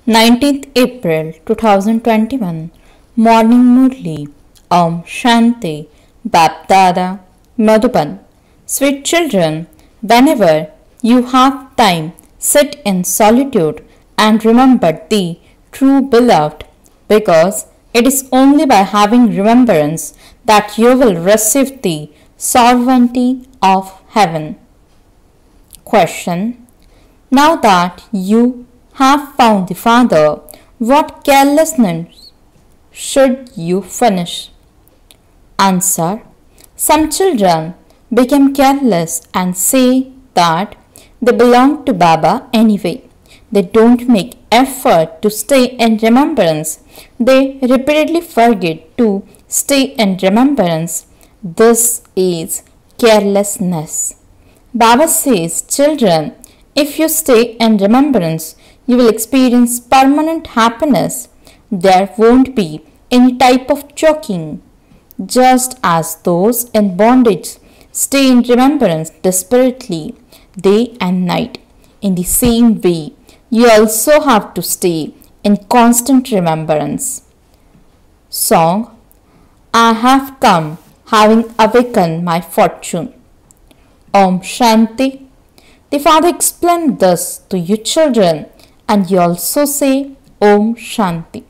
19th April 2021 Morning Murli Om Shanti Bapdada Madhuban. Sweet children, whenever you have time, sit in solitude and remember the true beloved, because it is only by having remembrance that you will receive the sovereignty of heaven. Question. Now that you have found the Father, what carelessness should you finish? Answer. Some children become careless and say that they belong to Baba anyway. They don't make effort to stay in remembrance. They repeatedly forget to stay in remembrance. This is carelessness. Baba says, children, if you stay in remembrance, you will experience permanent happiness. There won't be any type of choking. Just as those in bondage stay in remembrance desperately day and night, in the same way, you also have to stay in constant remembrance. Song. I have come, having awakened my fortune. Om Shanti. The Father explained this to you children, and you also say Om Shanti.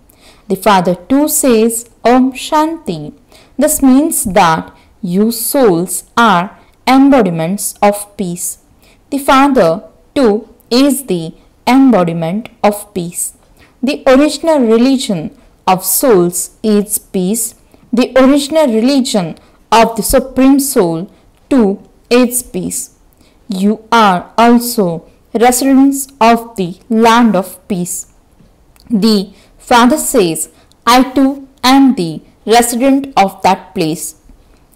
The Father too says Om Shanti. This means that you souls are embodiments of peace. The Father too is the embodiment of peace. The original religion of souls is peace. The original religion of the Supreme Soul too is peace. You are also residents of the land of peace. The Father says, I too am the resident of that place.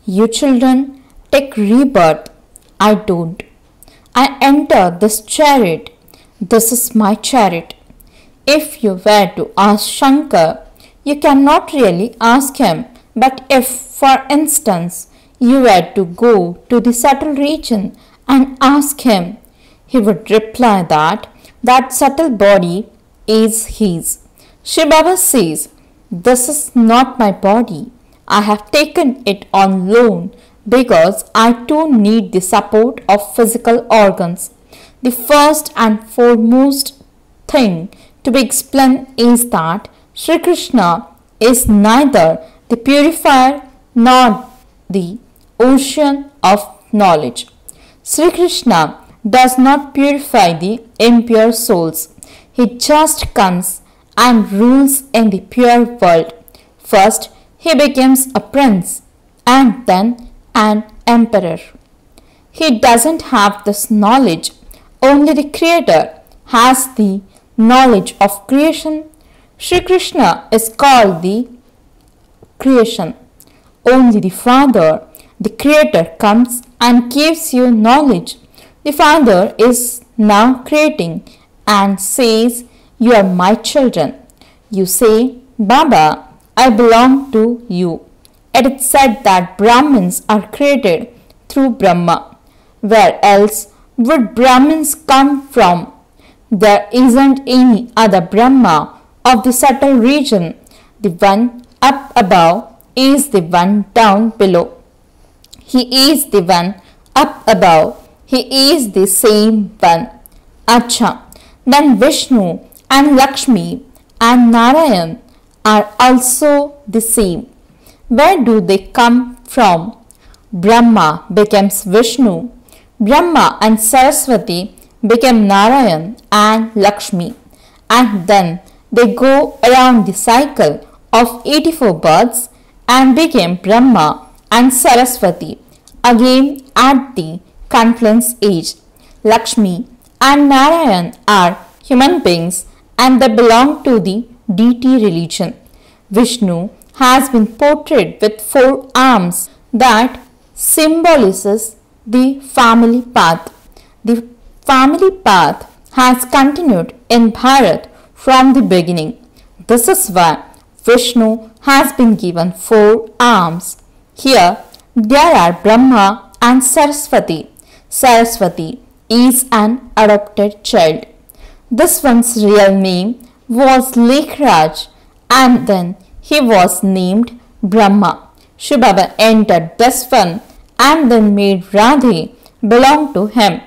You children take rebirth. I don't. I enter this chariot. This is my chariot. If you were to ask Shankar, you cannot really ask him. But if, for instance, you were to go to the subtle region and ask him, he would reply that that subtle body is his. Shiv Baba says, this is not my body. I have taken it on loan because I too need the support of physical organs. The first and foremost thing to be explained is that Sri Krishna is neither the purifier nor the ocean of knowledge. Sri Krishna does not purify the impure souls. He just comes and rules in the pure world. First, he becomes a prince and then an emperor. He doesn't have this knowledge. Only the Creator has the knowledge of creation. Sri Krishna is called the creation. Only the Father, the Creator, comes and gives you knowledge. The Father is now creating and says, you are my children. You say, Baba, I belong to you. It is said that Brahmins are created through Brahma. Where else would Brahmins come from? There isn't any other Brahma of the subtle region. The one up above is the one down below. He is the one up above. He is the same one. Acha. Then Vishnu and Lakshmi and Narayan are also the same. Where do they come from? Brahma becomes Vishnu. Brahma and Saraswati became Narayan and Lakshmi. And then they go around the cycle of 84 births and became Brahma and Saraswati again at the confluence age. Lakshmi and Narayan are human beings and they belong to the deity religion. Vishnu has been portrayed with 4 arms that symbolizes the family path. The family path has continued in Bharat from the beginning. This is why Vishnu has been given 4 arms. Here there are Brahma and Saraswati. Saraswati is an adopted child. This one's real name was Lekhraj, and then he was named Brahma. Shiv Baba entered this one and then made Radhe belong to him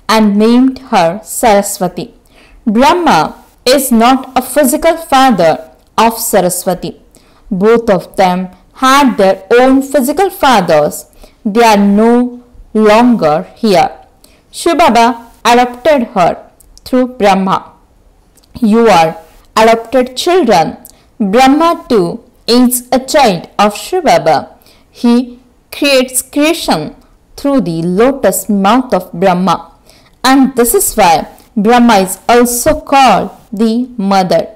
and named her Saraswati. Brahma is not a physical father of Saraswati. Both of them had their own physical fathers. They are no longer here. Shiv Baba adopted her through Brahma. You are adopted children. Brahma too is a child of Shiv Baba. He creates creation through the lotus mouth of Brahma. And this is why Brahma is also called the mother.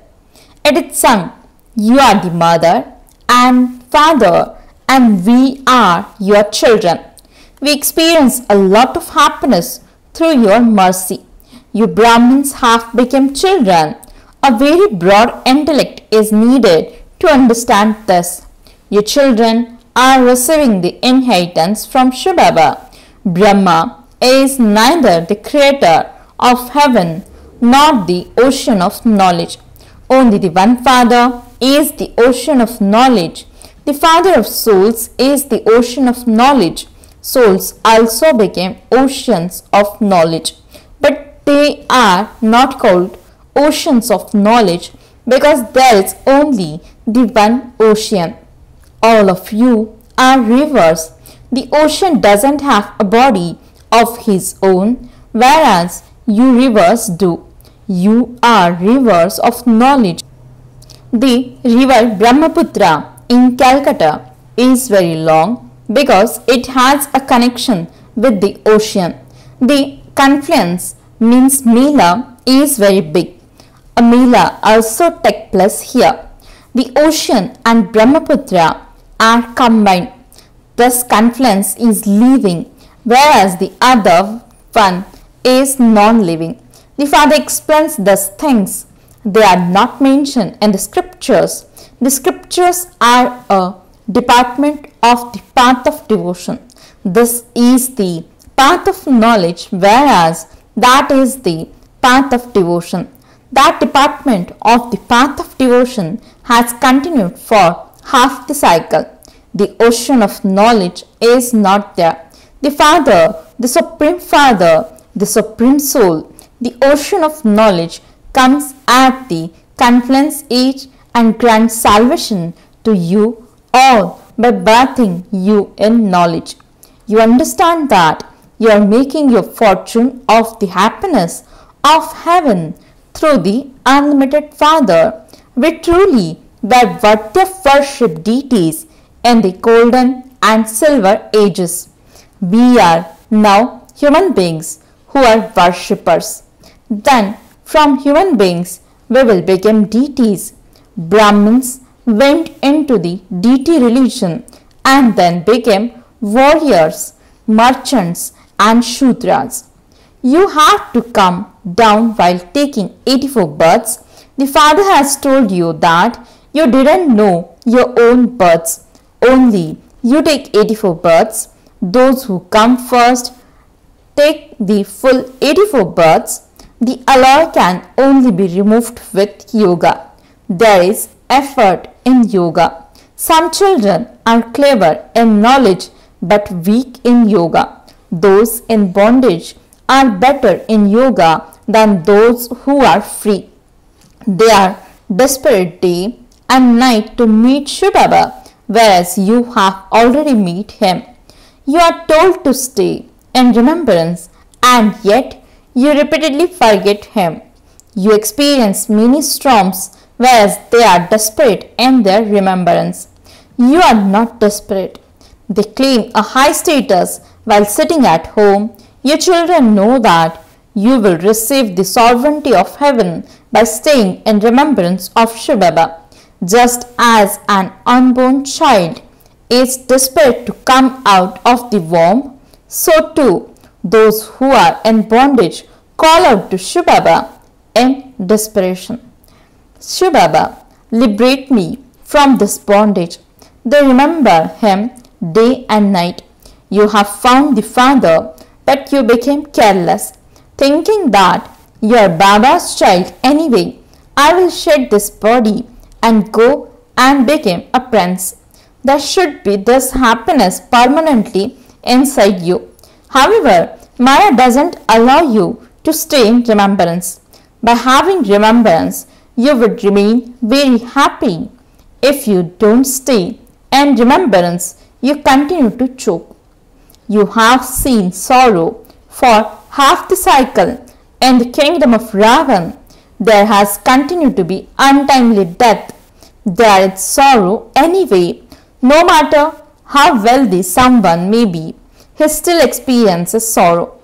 It is sung, you are the mother and father and we are your children. We experience a lot of happiness through your mercy. You Brahmins have become children. A very broad intellect is needed to understand this. Your children are receiving the inheritance from Shiv Baba. Brahma is neither the creator of heaven nor the ocean of knowledge. Only the one Father is the ocean of knowledge. The Father of souls is the ocean of knowledge. Souls also became oceans of knowledge. But they are not called oceans of knowledge because there is only the one ocean. All of you are rivers. The ocean doesn't have a body of his own, whereas you rivers do. You are rivers of knowledge. The river Brahmaputra in Calcutta is very long because it has a connection with the ocean. The confluence means Mela is very big. A Mela also takes place here. The ocean and Brahmaputra are combined. This confluence is living, whereas the other one is non-living. The Father explains these things. They are not mentioned in the scriptures. The scriptures are a department of the path of devotion. This is the path of knowledge, whereas that is the path of devotion. That department of the path of devotion has continued for half the cycle. The ocean of knowledge is not there. The Father, the Supreme Father, the Supreme Soul, the ocean of knowledge comes at the confluence age and grants salvation to you all by bathing you in knowledge. You understand that you are making your fortune of the happiness of heaven through the unlimited Father. We truly were worthy of worship deities in the golden and silver ages. We are now human beings who are worshippers. Then from human beings we will become deities. Brahmins went into the deity religion and then became warriors, merchants and Shudras. You have to come down while taking 84 births. The Father has told you that you didn't know your own births. Only you take 84 births. Those who come first take the full 84 births. The alloy can only be removed with yoga. There is effort in yoga. Some children are clever in knowledge but weak in yoga. Those in bondage are better in yoga than those who are free. They are desperate day and night to meet Shiv Baba, whereas you have already met him. You are told to stay in remembrance and yet you repeatedly forget him. You experience many storms, whereas they are desperate in their remembrance. You are not desperate. They claim a high status while sitting at home. Your children know that you will receive the sovereignty of heaven by staying in remembrance of Shiv Baba. Just as an unborn child is desperate to come out of the womb, so too those who are in bondage call out to Shiv Baba in desperation. Shiv Baba, liberate me from this bondage. They remember him day and night. You have found the Father, but you became careless, thinking that you are Baba's child anyway. I will shed this body and go and become a prince. There should be this happiness permanently inside you. However, Maya doesn't allow you to stay in remembrance. By having remembrance, you would remain very happy. If you don't stay in remembrance, you continue to choke. You have seen sorrow for half the cycle. In the kingdom of Ravan, there has continued to be untimely death. There is sorrow anyway. No matter how wealthy someone may be, he still experiences sorrow.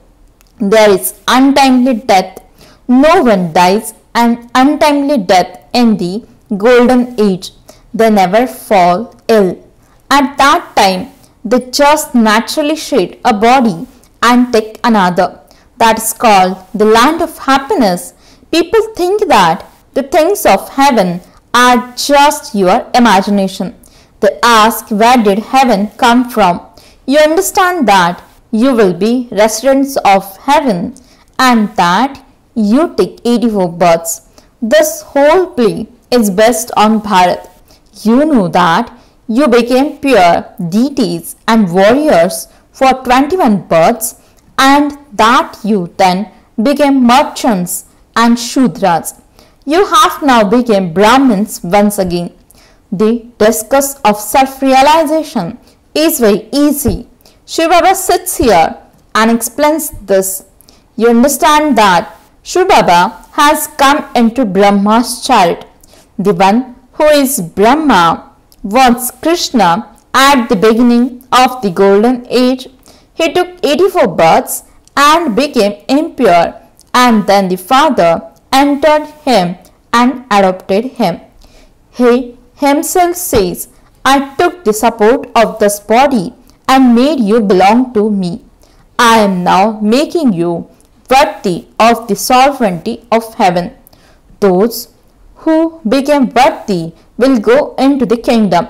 There is untimely death. No one dies an untimely death in the golden age. They never fall ill. At that time, they just naturally shed a body and take another. That is called the land of happiness. People think that the things of heaven are just your imagination. They ask, where did heaven come from? You understand that you will be residents of heaven and that you take 84 births. This whole play is based on Bharat. You know that you became pure deities and warriors for 21 births and that you then became merchants and Shudras. You have now become Brahmins once again. The discuss of self-realization is very easy. Shiv Baba sits here and explains this. You understand that Shiv Baba has come into Brahma's chariot. The one who is Brahma was Krishna at the beginning of the golden age. He took 84 births and became impure, and then the Father entered him and adopted him. He himself says, I took the support of this body and made you belong to me. I am now making you worthy of the sovereignty of heaven. Those who became worthy will go into the kingdom.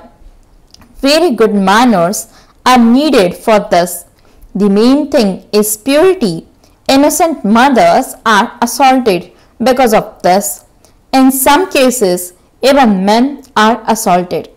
Very good manners are needed for this. The main thing is purity. Innocent mothers are assaulted because of this. In some cases, even men are assaulted.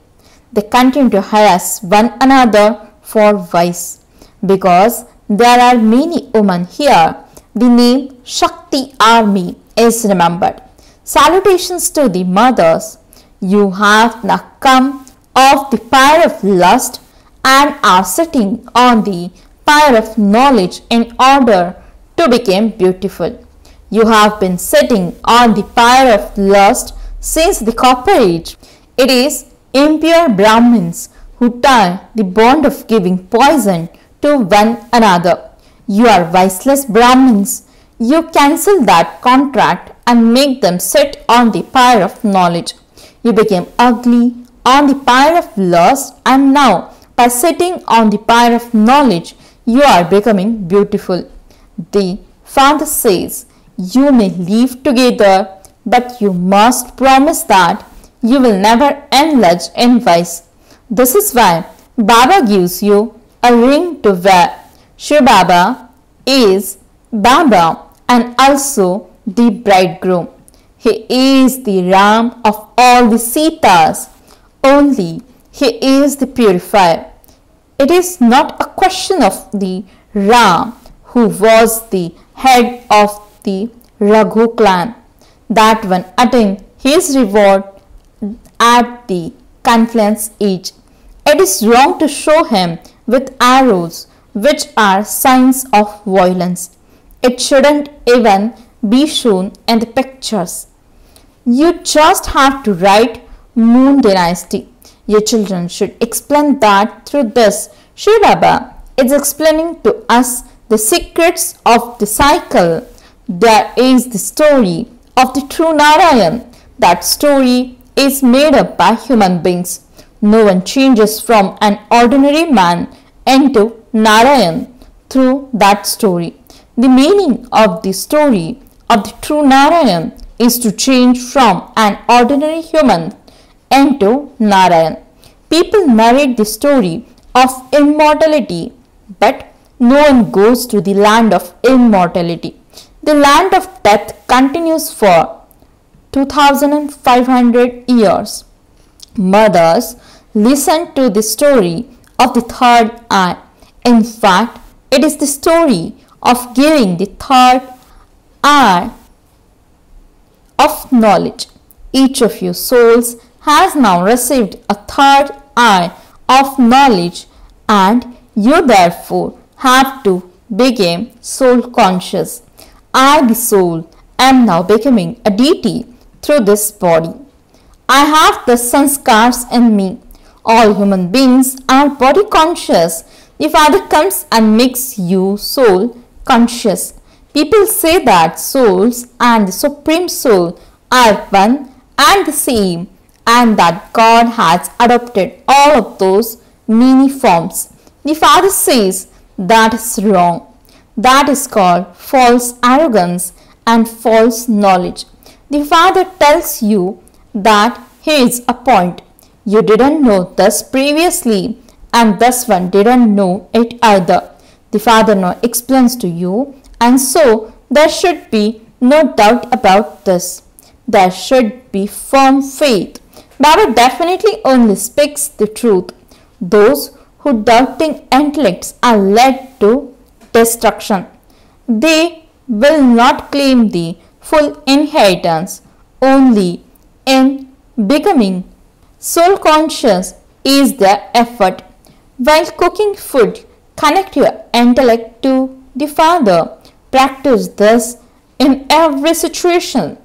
They continue to harass one another for vice. Because there are many women here, the name Shakti Army is remembered. Salutations to the mothers. You have now come off the pyre of lust and are sitting on the pyre of knowledge in order to become beautiful. You have been sitting on the pyre of lust since the Copper Age. It is impure Brahmins who tie the bond of giving poison to one another. You are viceless Brahmins. You cancel that contract and make them sit on the pyre of knowledge. You became ugly on the pyre of lust, and now by sitting on the pyre of knowledge, you are becoming beautiful. The Father says, you may live together, but you must promise that you will never indulge in vice. This is why Baba gives you a ring to wear. Shiv Baba is Baba and also the bridegroom. He is the Ram of all the Sitas. Only he is the purifier. It is not a question of the Ram who was the head of the Raghu clan. That one attained his reward at the confluence age. It is wrong to show him with arrows, which are signs of violence. It shouldn't even be shown in the pictures. You just have to write Moon Dynasty. Your children should explain that through this. Shiv Baba is explaining to us the secrets of the cycle. There is the story of the true Narayan. That story is made up by human beings. No one changes from an ordinary man into Narayan through that story. The meaning of the story of the true Narayan is to change from an ordinary human into Narayan. People narrate the story of immortality, but no one goes to the land of immortality. The land of death continues for 2500 years. Mothers, listen to the story of the third eye. In fact, it is the story of giving the third eye of knowledge. Each of you souls has now received a third eye of knowledge, and you therefore have to become soul conscious. I, the soul, am now becoming a deity through this body. I have the sanskars in me. All human beings are body conscious. The Father comes and makes you soul conscious. People say that souls and the Supreme Soul are one and the same, and that God has adopted all of those many forms. The Father says that is wrong. That is called false arrogance and false knowledge. The Father tells you that here is a point. You didn't know this previously, and this one didn't know it either. The Father now explains to you, and so there should be no doubt about this. There should be firm faith. Baba definitely only speaks the truth. Those who doubting intellects are led to destruction. They will not claim the full inheritance. Only in becoming soul conscious is their effort. While cooking food, connect your intellect to the Father. Practice this in every situation.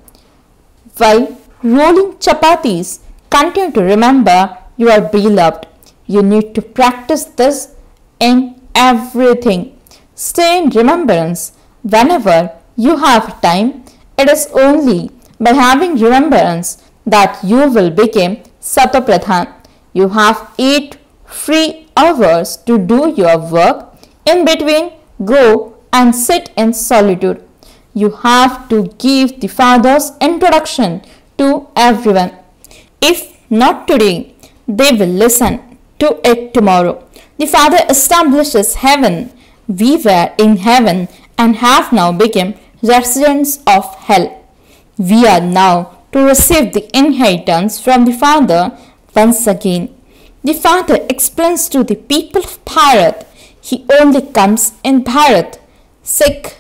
While rolling chapatis, continue to remember you are beloved. You need to practice this in everything. Stay in remembrance whenever you have time. It is only by having remembrance that you will become Satopradhan. You have 8 free hours to do your work. In between, go and sit in solitude. You have to give the Father's introduction to everyone. If not today, they will listen to it tomorrow. The Father establishes heaven. We were in heaven and have now become residents of hell. We are now to receive the inheritance from the Father once again. The Father explains to the people of Bharat, He only comes in Bharat. Sikh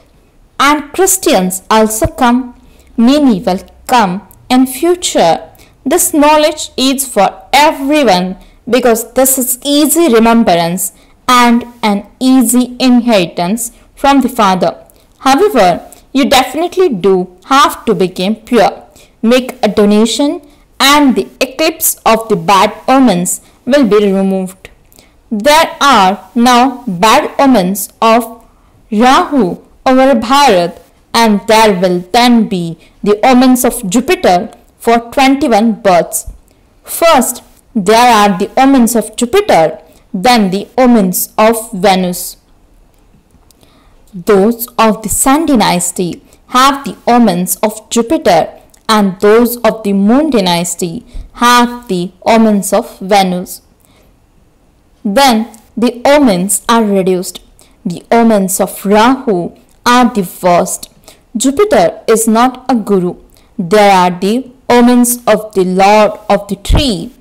and Christians also come. Many will come in future. This knowledge is for everyone because this is easy remembrance and an easy inheritance from the Father. However, you definitely do have to become pure. Make a donation and the eclipse of the bad omens will be removed. There are now bad omens of Rahu over Bharat, and there will then be the omens of Jupiter for 21 births. First, there are the omens of Jupiter, then the omens of Venus. Those of the Sun dynasty have the omens of Jupiter, and those of the Moon dynasty have the omens of Venus. Then the omens are reduced. The omens of Rahu are the worst. Jupiter is not a guru. There are the omens of the Lord of the tree.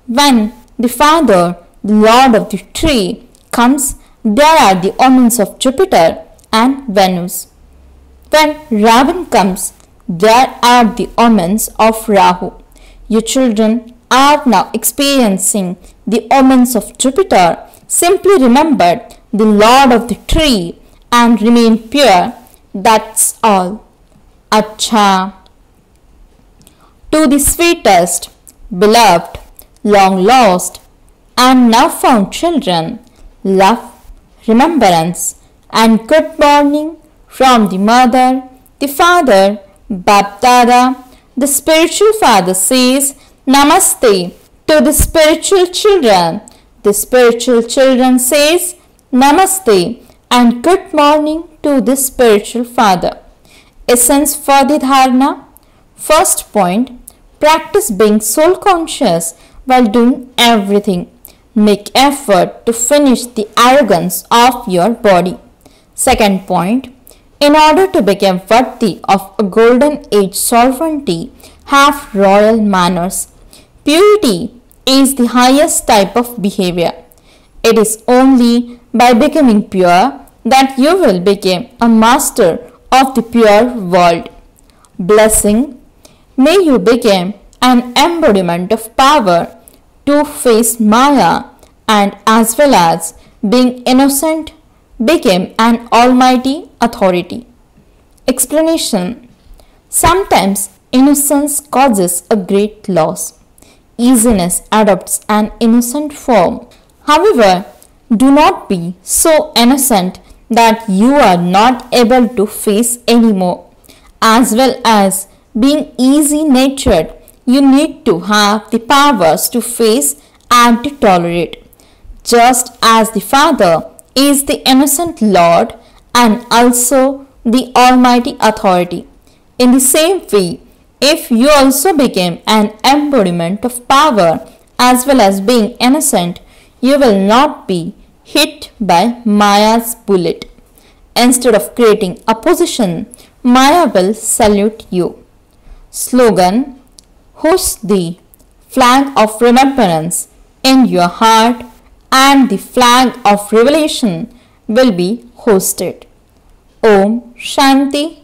When the Father, the Lord of the tree, comes, there are the omens of Jupiter and Venus. When Ravan comes, there are the omens of Rahu. Your children are now experiencing the omens of Jupiter. Simply remember the Lord of the tree and remain pure. That's all. Acha. To the sweetest, beloved, long lost, and now found children, love, remembrance, and good morning from the mother, the father, Bap-Dada. The spiritual father says Namaste to the spiritual children. The spiritual children says Namaste and good morning to the spiritual father. Essence for the dharana. First point, practice being soul conscious while doing everything. Make effort to finish the arrogance of your body. Second point, in order to become worthy of a golden age sovereignty, have royal manners. Purity is the highest type of behavior. It is only by becoming pure that you will become a master of the pure world. Blessing, may you become an embodiment of power to face Maya, and as well as being innocent, became an almighty authority. Explanation. Sometimes innocence causes a great loss. Easiness adopts an innocent form. However, do not be so innocent that you are not able to face anymore. As well as being easy natured, you need to have the powers to face and to tolerate. Just as the Father is the innocent Lord and also the Almighty Authority. In the same way, if you also became an embodiment of power as well as being innocent, you will not be hit by Maya's bullet. Instead of creating opposition, Maya will salute you. Slogan: hoist the flag of remembrance in your heart and the flag of revelation will be hoisted. Om Shanti